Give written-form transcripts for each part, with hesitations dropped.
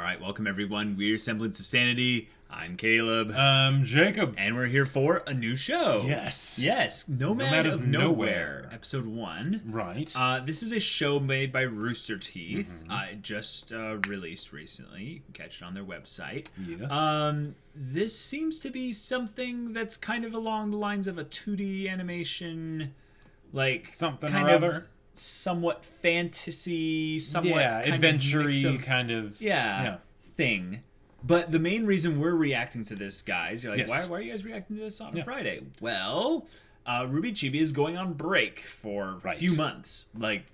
right, welcome everyone. We're Semblance of Sanity. I'm Caleb. I'm Jacob. And we're here for a new show. Yes. Yes, Nomad of Nowhere, episode 1. Right. This is a show made by Rooster Teeth. It just released recently. You can catch it on their website. Yes. This seems to be something that's kind of along the lines of a 2D animation, like something kind or of other. Somewhat fantasy, somewhat adventure-y kind of thing. But the main reason we're reacting to this, guys, you're like, yes. why are you guys reacting to this on a Friday? Well, RWBY Chibi is going on break for a few months, like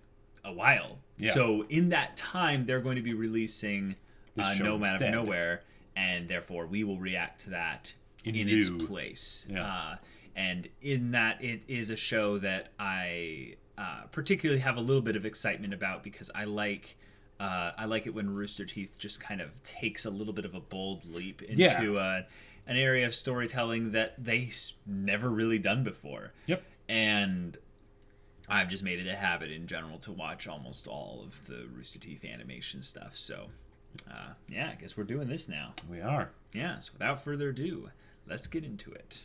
a while. Yeah. So in that time, they're going to be releasing Nomad of instead. Nowhere, and therefore we will react to that in its place. Yeah. And in that, it is a show that I particularly have a little bit of excitement about because I like it when Rooster Teeth just kind of takes a little bit of a bold leap into an area of storytelling that they've never really done before. Yep. And I've just made it a habit in general to watch almost all of the Rooster Teeth animation stuff. So, I guess we're doing this now. We are. Yeah, so without further ado, let's get into it.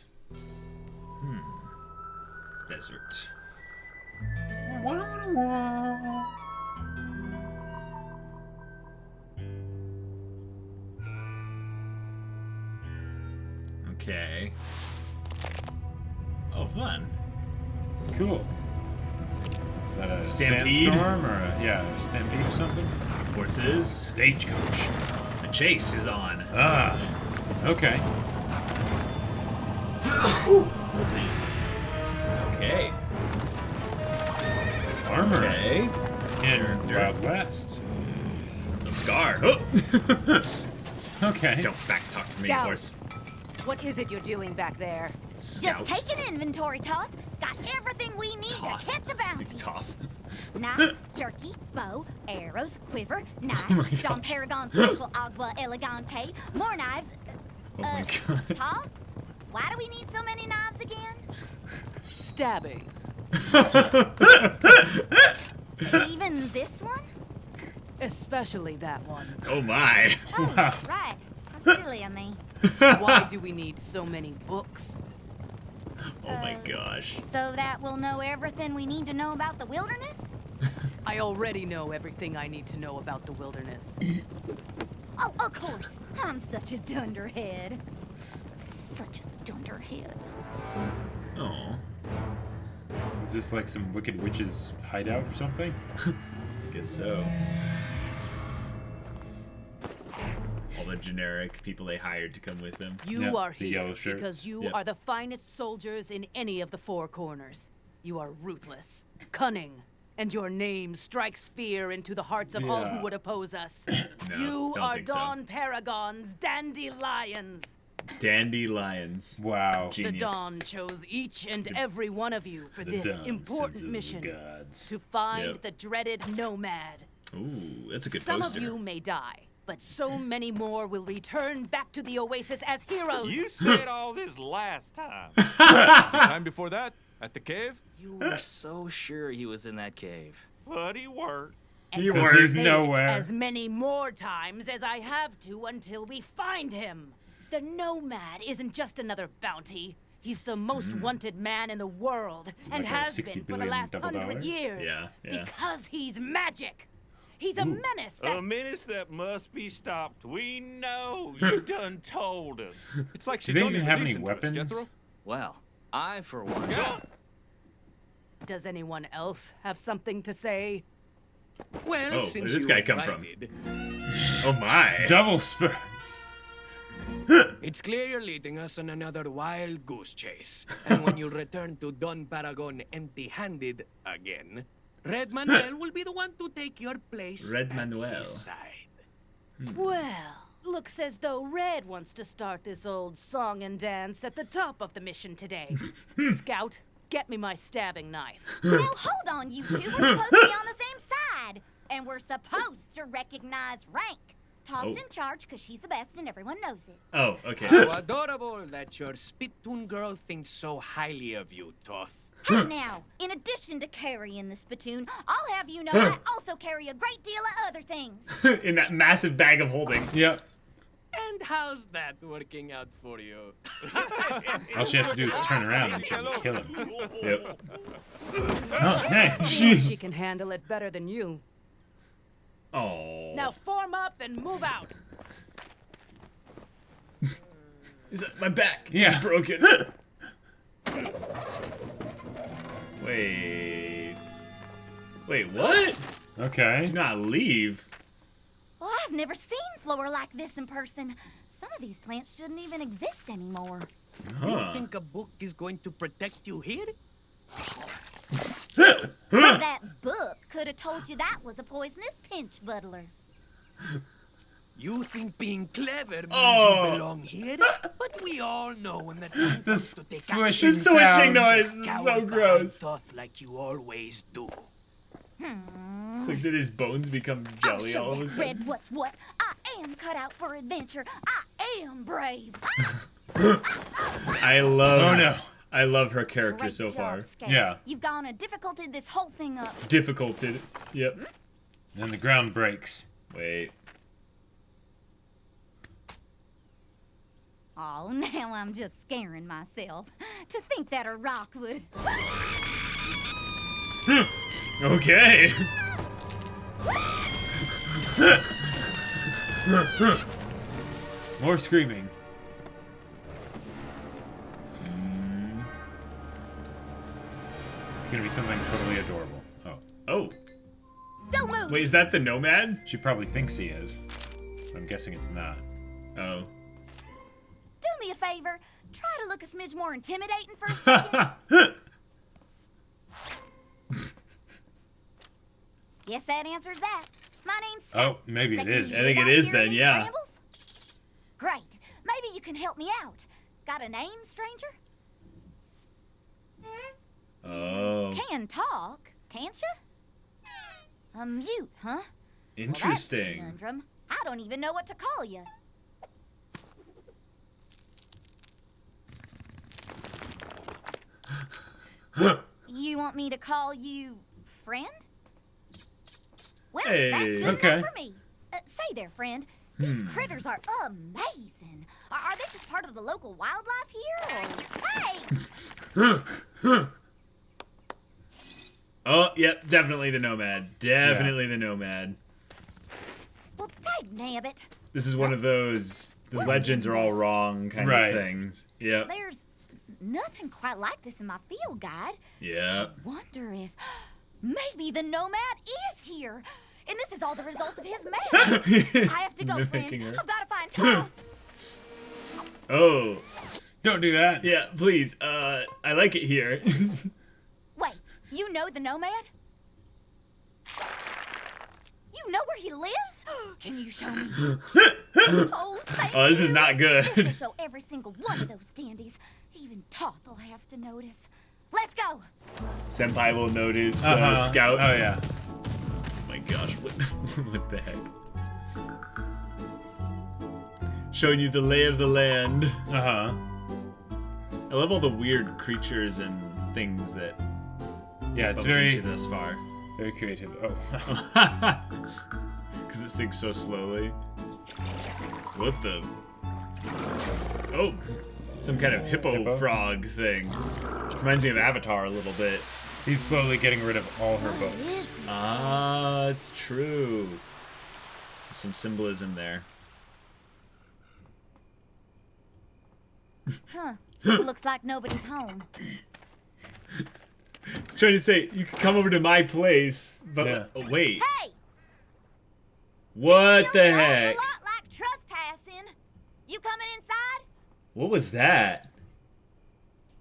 Desert. Okay. Oh, fun. Cool. Is that a Stampede? sandstorm or a stampede or something? Horses. Stagecoach. The chase is on. Okay. That's me. Okay. Armor. Okay. In Wild West. The scar. Oh. Okay. Don't back talk to me, Scout. horse. What is it you're doing back there? Scout. Just taking inventory, Toth. Got everything we need Toth. to catch a bounty. Tough. Knife, jerky, bow, arrows, quiver, knife, Oh my Dom gosh. Paragon Social Agua Elegante, more knives. Oh my god. Toth, why do we need so many knives again? Stabbing. Even this one? Especially that one. Oh my. Oh, right. How silly of me. Why do we need so many books? Oh my gosh. So that we'll know everything we need to know about the wilderness? I already know everything I need to know about the wilderness. Oh, of course. I'm such a dunderhead. Such a dunderhead. Oh. Is this like some Wicked Witch's hideout or something? Guess so. All the generic people they hired to come with them. You Yeah, are the here yellow shirts. because you Yep. are the finest soldiers in any of the four corners. You are ruthless, cunning, and your name strikes fear into the hearts of all who Yeah. would oppose us. No, You don't are think so. Dawn Paragons, dandelions. Dandelions. Wow. The Genius. Dawn chose each and every one of you for The this Dawn important senses mission the gods. to find Yep. the dreaded Nomad. Ooh, that's a good Some poster. of you may die, but so many more will return back to the Oasis as heroes. You said all this last time. The time before that, at the cave? You were so sure he was in that cave. But he weren't. And You I'll were say it nowhere. as many more times as I have to until we find him. The Nomad isn't just another bounty. He's the most wanted man in the world, and Like a has 60 been for the billion last double 100 dollar? years. Yeah. Because he's magic. He's a menace that A menace that must be stopped. We know. You done told us. It's like she Do they don't even have any listen to us, weapons? Jethro. Well, I, for one, Yeah. Does anyone else have something to say? well, Oh, since where did this you guy come from? invited, Oh my. Double spurs. It's clear you're leading us on another wild goose chase. And when you return to Don Paragon empty-handed again, Red Manuel will be the one to take your place Red at Manuel. his side. Well, looks as though Red wants to start this old song and dance at the top of the mission today. Scout, get me my stabbing knife. Now hold on, you two. We're supposed to be on the same side. And we're supposed to recognize rank. Todd's Oh. in charge because she's the best and everyone knows it. Oh, okay. How adorable that your spittoon girl thinks so highly of you, Toth. Hey now, in addition to carrying the spittoon, I'll have you know I also carry a great deal of other things. In that massive bag of holding. Yep. And how's that working out for you? All she has to do is turn around and she can kill him. Yep. Oh, hey. She can handle it better than you. Oh. Now form up and move out. Is that my back? Yeah. It's broken. Wait. Wait, what? Okay. Do not leave. Well, I've never seen flora like this in person. Some of these plants shouldn't even exist anymore. Huh. You think a book is going to protect you here? That book could have told you that was a poisonous pinch buttler. You think being clever means Oh. you belong here? But we all know when the time The comes to take swishing The swishing sound. noise is action, so cower behind gross. thought like you always do. It's like did his bones become I'll jelly show all of a that sudden? red what's what. I am cut out for adventure. I am brave. I love. Oh, no. I love her character Great so job, far. Scout. Yeah. You've gone and difficulted this whole thing up. Difficulted. Yep. Then the ground breaks. Wait. Oh, now I'm just scaring myself. To think that a rock would... Okay. More screaming. It's gonna be something totally adorable. Oh. Oh. Don't move! Wait, is that the Nomad? She probably thinks he is. I'm guessing it's not. Oh. Do me a favor. Try to look a smidge more intimidating for a second. Guess that answers that. My name's Scout. Oh, maybe it Reckon is. you I think get it out is here in then, these yeah. brambles? Great. Maybe you can help me out. Got a name, stranger? Oh. Can talk, can't you? A mute, huh? Well, that's a Interesting. conundrum. I don't even know what to call you. You want me to call you friend? Well, Hey, that's good okay. enough for me. Say there, friend. These critters are amazing. Are they just part of the local wildlife here? Or... Hey! Oh, yep, definitely the Nomad. Definitely the Nomad. Well, dang-nabbit. This is one of those the legends are all wrong kind Right. of things. Yep. There's nothing quite like this in my field guide. Yep. Wonder if maybe the Nomad is here. And this is all the result of his man. I have to go, friend. Mimicking her. I've got to find Toth. Oh. Don't do that. Yeah, please. I like it here. Wait, you know the Nomad? You know where he lives? Can you show me? Oh, thank Oh, this is you. not good. This'll show every single one of those dandies. Even Toth will have to notice. Let's go. Senpai will notice Uh-huh. Scout. Oh, yeah. Oh my gosh, what the heck? Showing you the lay of the land. Uh-huh. I love all the weird creatures and things that Yeah, it's bumped very, into thus far. very creative. Oh. Because it sings so slowly. What the? Oh, some kind of hippo frog thing. This reminds me of Avatar a little bit. He's slowly getting rid of all her books. Ah, it's true. Some symbolism there. Huh. Looks like nobody's home. I was trying to say, you could come over to my place, but Yeah. oh, wait. Hey! What the Feels an heck? awful lot like trespassing. You coming inside? What was that?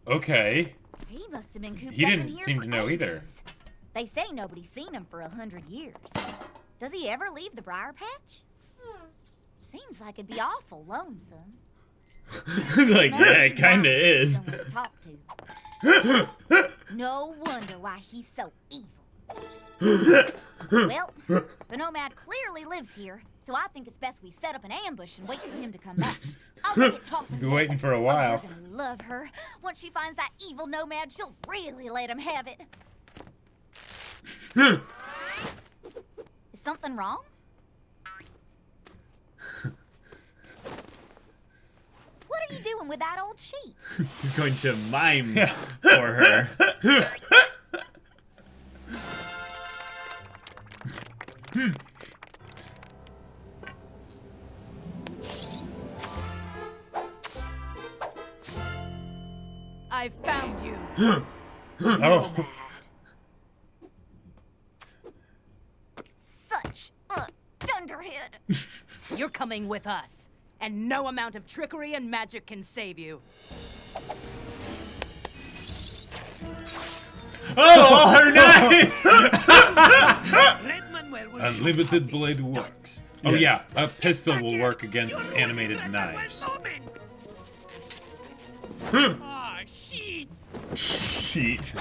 Okay. He must have been cooped He up didn't in here seem for to know either. ages. They say nobody's seen him for 100 years. Does he ever leave the briar patch? Seems like it'd be awful lonesome. Like, Maybe yeah, it kinda Johnny is. someone to talk to. No wonder why he's so evil. Well, the Nomad clearly lives here, So I think it's best we set up an ambush and wait for him to come back. I'll get talking. Been waiting for a Oh, while. you're gonna love her. Once she finds that evil nomad, she'll really let him have it. Is something wrong? What are you doing with that old sheet? He's going to mime for her. I found you. Oh. Such a dunderhead. You're coming with us, and no amount of trickery and magic can save you. Oh, all her knives! Unlimited blade works. Oh Yes. yeah, a pistol will work against animated knives. Ah, shit! Sheet.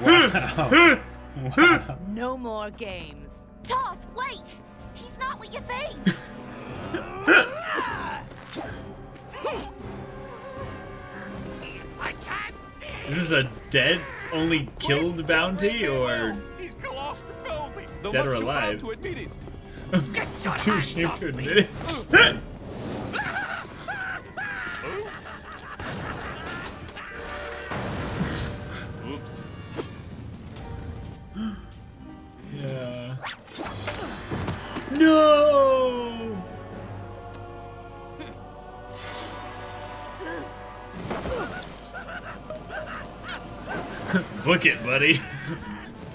Wow. No more games. Toth, wait! He's not what you think. I can't see! Is this a dead, only killed bounty, or He's claustrophobic. Though Dead or much too proud alive? to admit it. Get your too hands ashamed off to me! admit it? Oops. Yeah. No! Book it, buddy.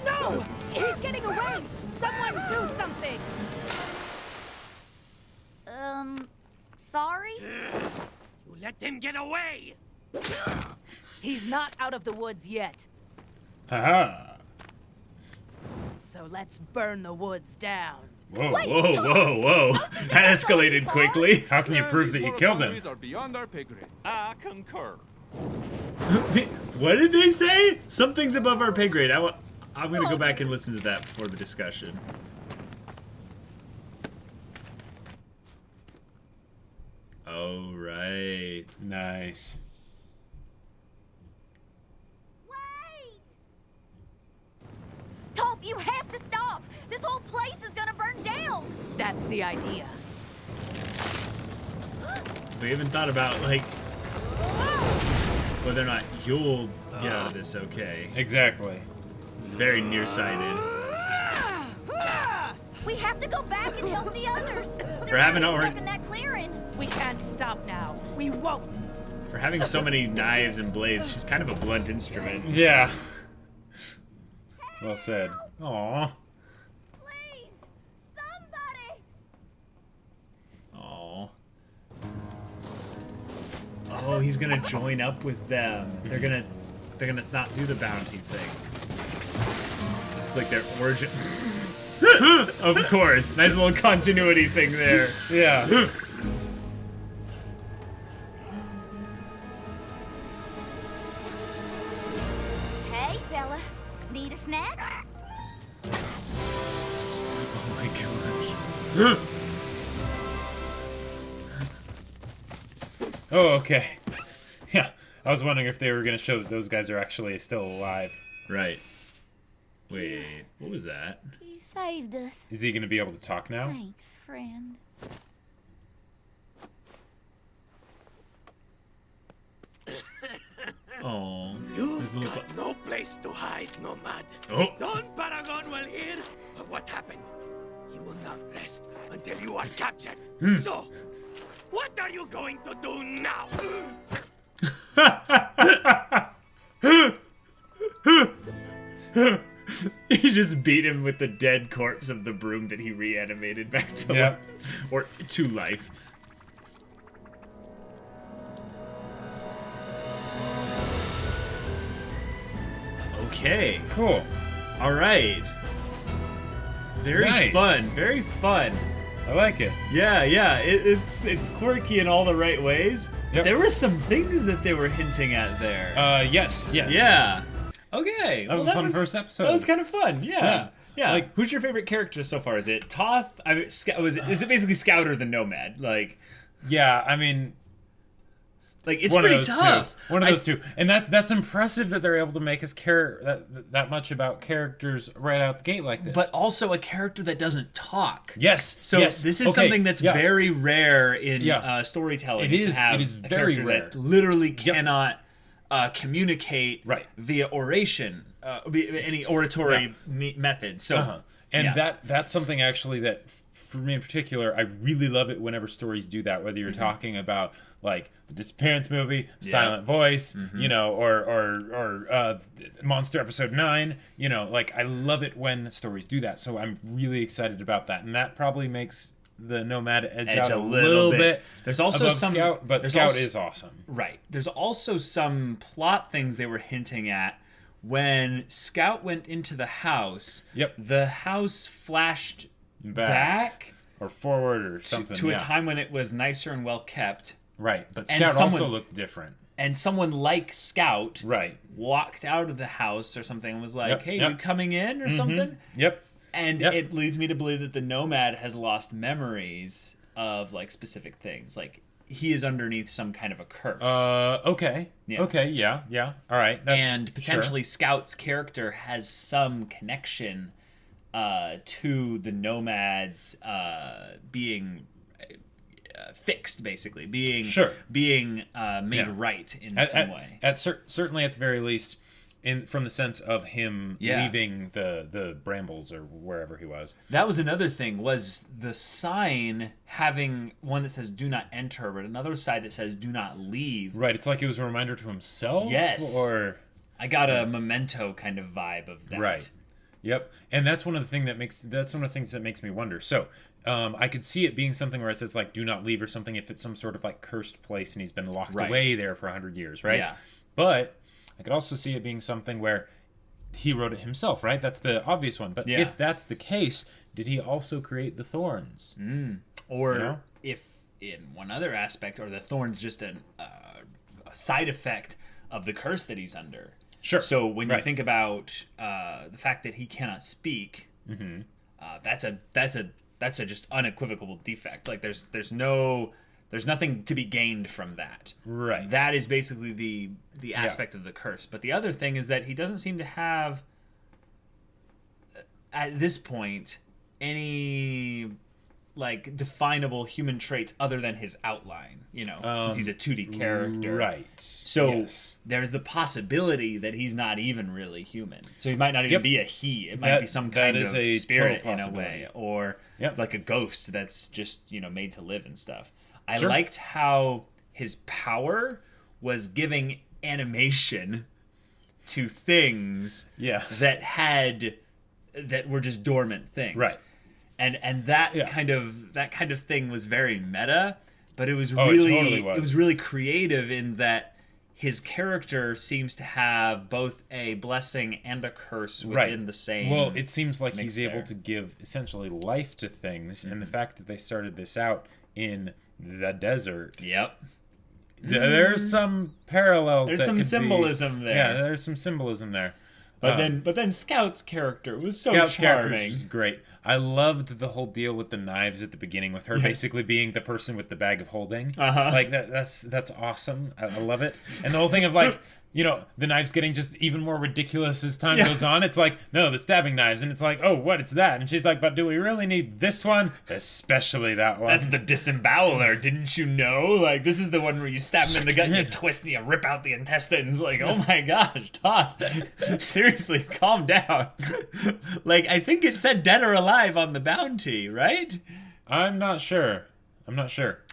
No! He's getting away! Someone do something! Sorry? You let him get away! He's not out of the woods yet. Haha. So let's burn the woods down. Whoa. Whoa, whoa, whoa. That escalated quickly. How can you prove that you killed him? Are beyond our pay grade. I concur. What did they say? Something's above our pay grade. I'm gonna go back and listen to that before the discussion. Oh, right. Nice. Wait! Toth, you have to stop! This whole place is gonna burn down! That's the idea. We haven't thought about, like, whether or not you'll get out of this okay. Exactly. This is very nearsighted. We have to go back and help the others. For having already already- stuck in that clearing. We can't stop now. We won't. For having so many knives and blades, she's kind of a blunt instrument. Yeah. Well said. Aw. Please, somebody. Aww. Oh, he's gonna join up with them. They're gonna not do the bounty thing. This is like their origin. Of course, nice little continuity thing there. Yeah. Hey, fella. Need a snack? Oh my gosh. Oh, okay. Yeah. I was wondering if they were gonna show that those guys are actually still alive. Right. Wait, what was that? You saved us. Is he gonna be able to talk now? Thanks, friend. Oh, You've got no place to hide, Nomad. Oh. Don Paragon will hear of what happened. He will not rest until you are captured. So, what are you going to do now? He just beat him with the dead corpse of the broom that he reanimated back to Yeah. life. Or to life. Okay. Cool. All right. Very Nice. fun. Very fun. I like it. Yeah, yeah. It's quirky in all the right ways. But Yep. there were some things that they were hinting at there. Yes. Yeah. Okay. That was a fun first episode. That was kind of fun. Yeah. Yeah. Like, Who's your favorite character so far? Is it Toth? I mean, is it basically Scout or the Nomad? Like, yeah, I mean, it's one pretty of those tough. two. One of those two, and that's impressive that they're able to make us care that much about characters right out the gate like this. But also a character that doesn't talk. yes, So yes, this is okay, something that's yeah. very rare in Yeah. storytelling. It is- To have it is a very character rare. that literally cannot communicate Right. via oration, any oratory method. So, And yeah. that's something actually that, for me in particular, I really love it whenever stories do that. Whether you're talking about like the Disappearance movie, Silent Voice, you know, or Monster Episode 9, you know, like I love it when stories do that. So I'm really excited about that, and that probably makes the Nomad edge out a little bit. There's also above some Scout, but there's Scout also- is awesome. Right. There's also some plot things they were hinting at. When Scout went into the house, Yep. the house flashed back or forward or something to a yeah. time when it was nicer and well kept. Right, but and Scout also someone- looked different. And someone like Scout Right. walked out of the house or something and was like, Yep, hey, yep. you coming in or something? Yep. And Yep. it leads me to believe that the Nomad has lost memories of like specific things. Like he is underneath some kind of a curse. Okay. Yeah. Okay, yeah. All right. That- And potentially Scout's character has some connection to the Nomad's being fixed, basically being made right in some way. Certainly, at the very least, from the sense of him Yeah. leaving the brambles or wherever he was. That was another thing, was the sign having one that says "Do not enter," but another side that says "Do not leave." Right. It's like it was a reminder to himself. Yes. Or I got a Memento kind of vibe of that. right. Yep. And that's one of the things that makes me wonder. So. I could see it being something where it says like "Do not leave" or something if it's some sort of like cursed place and he's been locked Right. away there for 100 years, right? Yeah. But I could also see it being something where he wrote it himself, right? That's the obvious one. But Yeah. if that's the case, did he also create the thorns? Or You know? if in one other aspect, or the thorn's just a side effect of the curse that he's under. Sure. So when you Right. think think about the fact that he cannot speak, that's a just unequivocal defect. Like there's nothing to be gained from that. Right. That is basically the aspect of the curse. But the other thing is that he doesn't seem to have at this point any like definable human traits other than his outline, you know, since he's a 2D character. Right. So Yes. there's the possibility that he's not even really human. So he might not even Yep. be a he. It might be some kind is of a spirit total in a possibility. way, or Yep. like a ghost that's just, you know, made to live and stuff. I Sure. liked how his power was giving animation to things Yeah. that were just dormant things. Right. And that Yeah. kind of thing was very meta, but it was Oh, it really totally was. it was really creative in that his character seems to have both a blessing and a curse within the same. Well, it seems like mix he's able there. to give essentially life to things, and the fact that they started this out in the desert. Yep. There's some parallels. There's that some could be- symbolism there. Yeah, there's some symbolism there. But then Scout's character was so Scout's character charming. is great. I loved the whole deal with the knives at the beginning, with her basically being the person with the bag of holding. Like that's awesome. I love it. And the whole thing of like, you know, the knives getting just even more ridiculous as time goes on. It's like, no, the stabbing knives, and it's like, oh, what? It's that. And she's like, but do we really need this one? Especially that one. That's the disemboweler, didn't you know? Like, this is the one where you stab him in the gut and you twist and you rip out the intestines. Like, oh my gosh, Todd. Seriously, calm down. Like, I think it said dead or alive on the bounty, right? I'm not sure.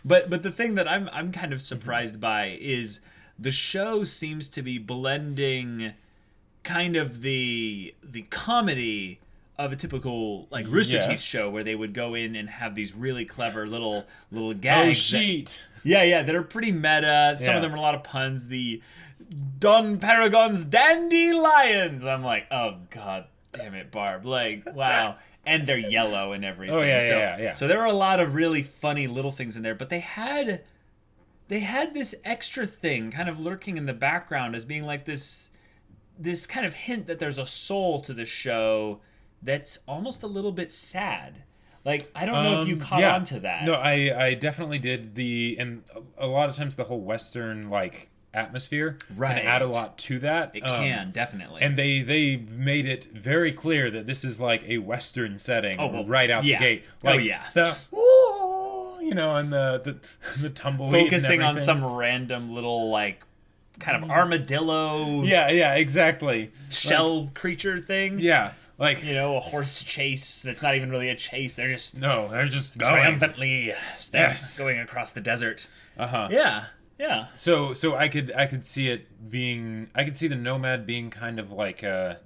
But the thing that I'm kind of surprised by is the show seems to be blending kind of the comedy of a typical like Rooster Teeth show, where they would go in and have these really clever little Oh, gags. sheet. That are pretty meta. Some of them are a lot of puns. The Don Paragon's dandelions. I'm like, oh god damn it, Barb. Like, wow. And they're yellow and everything. Oh, yeah. So there were a lot of really funny little things in there, but they had this extra thing kind of lurking in the background as being like this kind of hint that there's a soul to the show that's almost a little bit sad. Like, I don't know if you caught on to that. No, I definitely did. And a lot of times the whole Western, like, atmosphere Right. can add a lot to that. It can, definitely. And they made it very clear that this is like a Western setting right out yeah. the gate. Oh, Like, yeah. The, "Ooh," you know, and the tumbleweed Focusing and on everything. some random little, like, kind of armadillo Yeah, exactly. shell creature thing. Yeah, like, You know, a horse chase that's not even really a chase. They're just no, they're just going. triumphantly Yes. going across the desert. Uh-huh. Yeah. So I could see it being, I could see the Nomad being kind of like a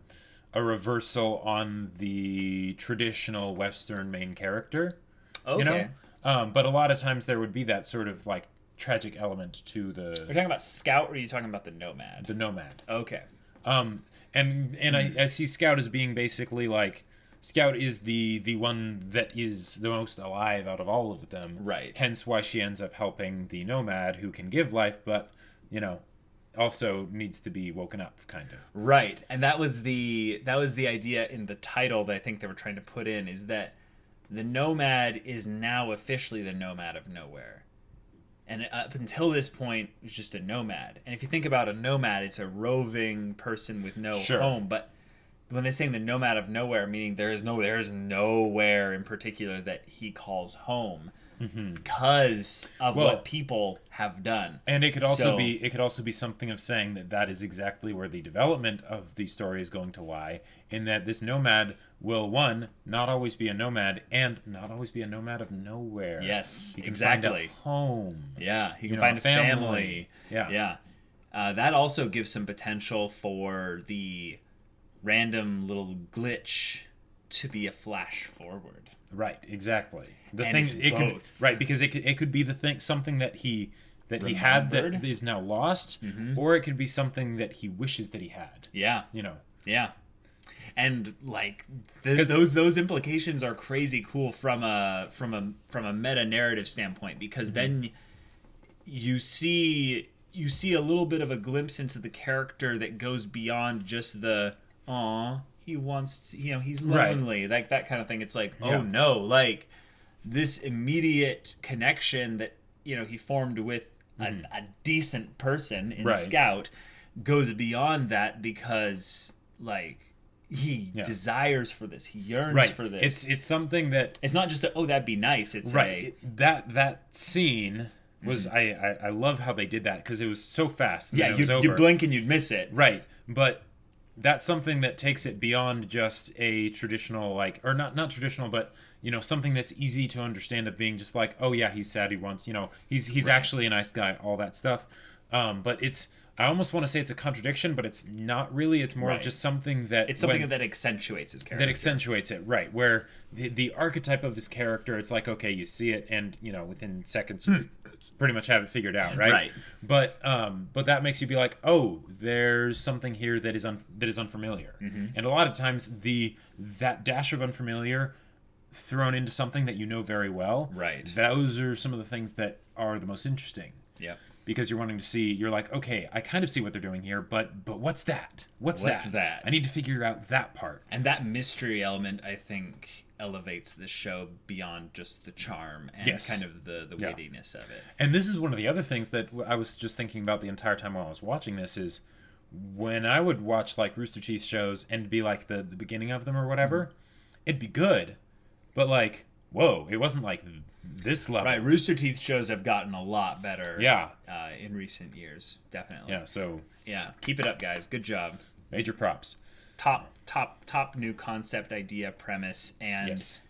reversal on the traditional Western main character. Okay. You know? But a lot of times there would be that sort of like tragic element to Are you the talking about Scout or are you talking about the Nomad? Nomad. Okay. And I see Scout as being basically like, Scout is the one that is the most alive out of all of them. Right. Hence why she ends up helping the Nomad, who can give life, but, also needs to be woken up, kind of. Right. And that was the idea in the title that I think they were trying to put in, is that the Nomad is now officially the Nomad of Nowhere. And up until this point, it was just a nomad. And if you think about a nomad, it's a roving person with no home. But when they're saying the Nomad of Nowhere, meaning there is nowhere in particular that he calls home, because of what people have done. And it could also be something of saying that is exactly where the development of the story is going to lie, in that this Nomad will, one, not always be a nomad, and not always be a nomad of nowhere. Yes, he can exactly. find a home. Yeah, he can know, find a family. family. Yeah. That also gives some potential for the random little glitch to be a flash forward. Right, exactly. The And things it's it could, both. right, because it could be the thing, something that he had that Remembered? is now lost, or it could be something that he wishes that he had. Yeah. You know. Yeah. And like 'Cause- those implications are crazy cool from a meta narrative standpoint, because then you see a little bit of a glimpse into the character that goes beyond just the he wants to, he's lonely, like that kind of thing. It's like, oh no, like this immediate connection that he formed with a decent person in Scout goes beyond that, because like he desires for this, he yearns for this. It's something that It's not just that'd be nice. It's that scene was I love how they did that, because it was so fast. yeah, it was you over. blink and you'd miss it. Right, but that's something that takes it beyond just a traditional, like, or not traditional, but something that's easy to understand, of being just like, oh yeah, he's sad, he wants, he's actually a nice guy, all that stuff. But I almost want to say it's a contradiction, but it's not really. It's more of just something that It's something that accentuates his character. that accentuates it, right? Where the archetype of this character, it's like, okay, you see it, and within seconds you pretty much have it figured out, right? Right. But that makes you be like, oh, there's something here that is unfamiliar, and a lot of times that dash of unfamiliar thrown into something that you know very well, Right. Those are some of the things that are the most interesting. Yep. Because you're wanting to see, you're like, okay, I kind of see what they're doing here, but what's that? What's that? I need to figure out that part. And that mystery element, I think, elevates the show beyond just the charm and kind of the wittiness of it. And this is one of the other things that I was just thinking about the entire time while I was watching this, is when I would watch like Rooster Teeth shows and be like the beginning of them or whatever, it'd be good, but like, whoa, it wasn't like this level. Right, Rooster Teeth shows have gotten a lot better. Yeah. In recent years, definitely. Yeah, so Yeah, keep it up, guys. Good job. major props. Top new concept, idea, premise, and Yes.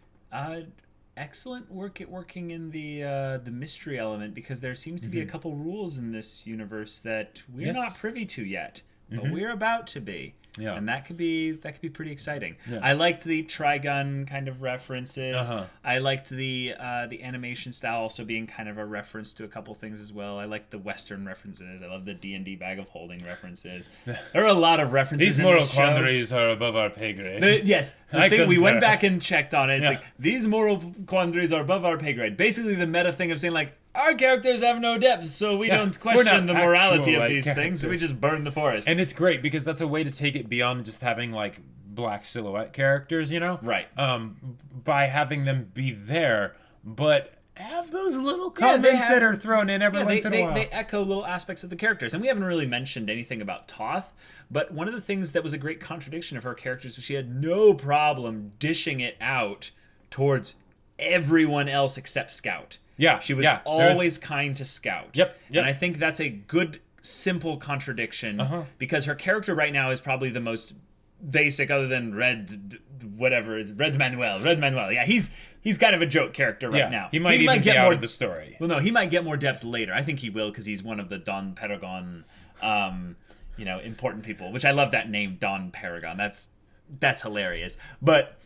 excellent work at working in the mystery element, because there seems to be a couple rules in this universe that we're Yes. not privy to yet, but we're about to be. Yeah. And that could be pretty exciting. Yeah. I liked the Trigun kind of references. Uh-huh. I liked the animation style also being kind of a reference to a couple things as well. I liked the Western references. I love the D&D bag of holding references. There are a lot of references. These in moral this show. quandaries are above our pay grade. Yes, I the thing, we went concur. back and checked on it. It's Yeah. like, these moral quandaries are above our pay grade. Basically, the meta thing of saying like, our characters have no depth, so we Yeah, don't we're question not the morality actual, of like, these things, so we characters. just burn the forest. And it's great because that's a way to take it beyond just having like black silhouette characters, you know? Right. By having them be there, but have those little comments that are thrown in every once in a while. They echo little aspects of the characters. And we haven't really mentioned anything about Toth, but one of the things that was a great contradiction of her characters was she had no problem dishing it out towards everyone else except Scout. Yeah, She was always kind to Scout. Yep. And I think that's a good, simple contradiction because her character right now is probably the most basic, other than Red Manuel. Yeah, he's kind of a joke character right now. He might even get more of the story. Well, no, he might get more depth later. I think he will because he's one of the Don Paragon, important people. Which I love that name, Don Paragon. That's hilarious. But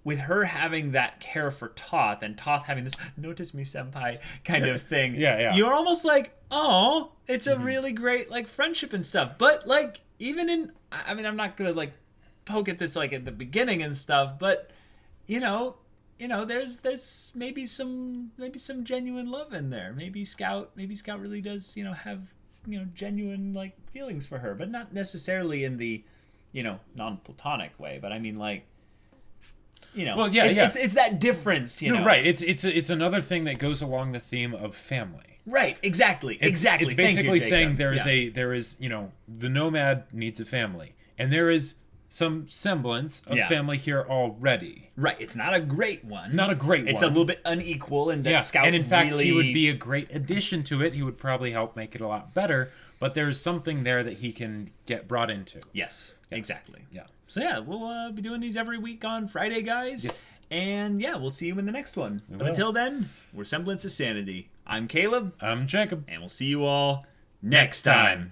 with her having that care for Toth and Toth having this "notice me, senpai" kind of thing, you're almost like, oh, it's a really great like friendship and stuff. But like even in, I mean, I'm not gonna like poke at this like at the beginning and stuff, but there's maybe some genuine love in there. Maybe Scout really does have genuine like feelings for her, but not necessarily in the non-platonic way. But I mean like. It's that difference, Right. It's another thing that goes along the theme of family. Right. Exactly. It's basically saying there is the Nomad needs a family, and there is some semblance of family here already. Right. It's not a great one. Not a great one. It's a little bit unequal, and that Scout and in fact, really... he would be a great addition to it. He would probably help make it a lot better. But there's something there that he can get brought into. Yes. Exactly. Yeah. So yeah, we'll be doing these every week on Friday, guys. Yes. And yeah, we'll see you in the next one. But until then, we're Semblance of Sanity. I'm Caleb. I'm Jacob. And we'll see you all next time.